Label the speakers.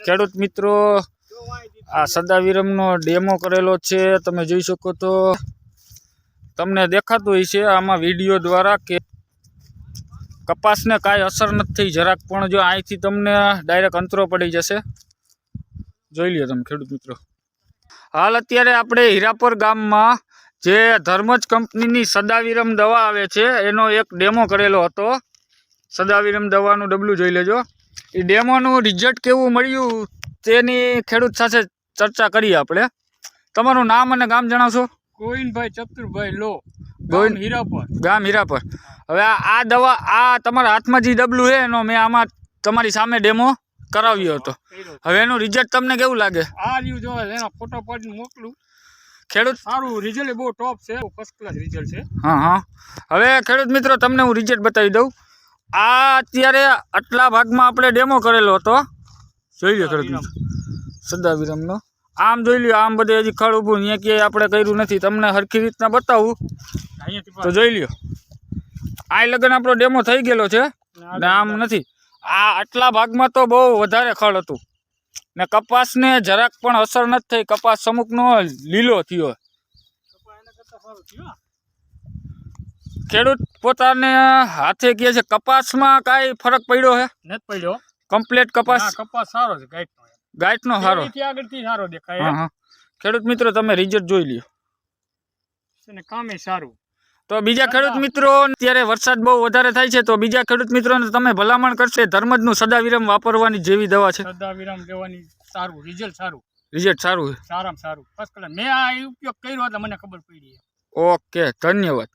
Speaker 1: ખેડૂત મિત્રો આ સદાવિરમનો ડેમો કરેલો છે, તમે જોઈ શકો તો તમને દેખાતું હોય છે આમાં વિડીયો દ્વારા કે કપાસને કાંઈ અસર નથી થઈ જરાક પણ. જો અહીંથી તમને ડાયરેક્ટ અંતરો પડી જશે, જોઈ લ્યો તમે ખેડૂત મિત્રો. હાલ અત્યારે આપણે હીરાપર ગામમાં જે ધર્મજ કંપનીની સદાવિરમ દવા આવે છે એનો એક ડેમો કરેલો હતો. સદાવિરમ દવાનું ડબલું જોઈ લેજો. એ ડેમોનું રિઝલ્ટ કેવું મળ્યું તેની ખેડૂત સાથે ચર્ચા કરીએ આપણે. તમારું નામ અને ગામ જણાવશો?
Speaker 2: ગોવિંદભાઈ ચતુરભાઈ લો,
Speaker 1: ગોવિંદ
Speaker 2: હીરાપર,
Speaker 1: ગામ હીરાપર. હવે આ દવા આ તમારા હાથમાં જે ડબલું છે એનો મેં આમાં તમારી સામે ડેમો કરાવ્યો હતો. હવે એનું રિઝલ્ટ તમને કેવું લાગે?
Speaker 2: આ રહ્યું જો એનો ફોટો પાડીને મોકલું.
Speaker 1: ખેડૂત
Speaker 2: સારું રિઝલ્ટ બહુ ટોપ છે, ફર્સ્ટ ક્લાસ રિઝલ્ટ છે.
Speaker 1: હા હા. હવે ખેડૂત મિત્રો તમને હું રિઝલ્ટ બતાવી દઉં. આ અત્યારે આટલા ભાગમાં આપણે ડેમો કરેલો હતો, જોઈ લો ખેડૂત મિત્રો સદાવિરમનો. આમ જોઈ લ્યો, આમ બધે હજી ખડ ઊભું અહીંયા ક્યાંય આપણે કર્યું નથી. તમને સરખી રીતના બતાવું તો જોઈ લ્યો. આ લગન આપણો ડેમો થઈ ગયેલો છે ને આમ નથી. આ આટલા ભાગમાં તો બહુ વધારે ખડ હતું ને કપાસને જરાક પણ અસર નથી થઈ. કપાસ અમુકનો લીલો થયો. ખેડૂત પોતાને હાથે કહે છે કપાસમાં કાંઈ ફરક પડ્યો છે?
Speaker 2: નથી પડ્યો.
Speaker 1: કમ્પ્લીટ કપાસ
Speaker 2: કપાસ સારો છે,
Speaker 1: ગાંઠનો સારો.
Speaker 2: આગળથી સારો દેખાય.
Speaker 1: હા હા. ખેડૂત મિત્રો તમે રિઝલ્ટ જોઈ લ્યો.
Speaker 2: કામે સારું.
Speaker 1: તો બીજા ખેડૂત મિત્રો અત્યારે વરસાદ બહુ વધારે થાય છે તો બીજા ખેડૂત મિત્રોને તમે ભલામણ કરશે ધર્મજનું સદાવિરમ વાપરવાની જેવી દવા છે.
Speaker 2: સદાવિરમ દેવાની સારું, રિઝલ્ટ સારું.
Speaker 1: રિઝલ્ટ સારું છે,
Speaker 2: સારામાં સારું ફર્સ્ટ ક્લાસ. મેં આ ઉપયોગ કર્યો એટલે મને ખબર પડી.
Speaker 1: ઓકે, ધન્યવાદ.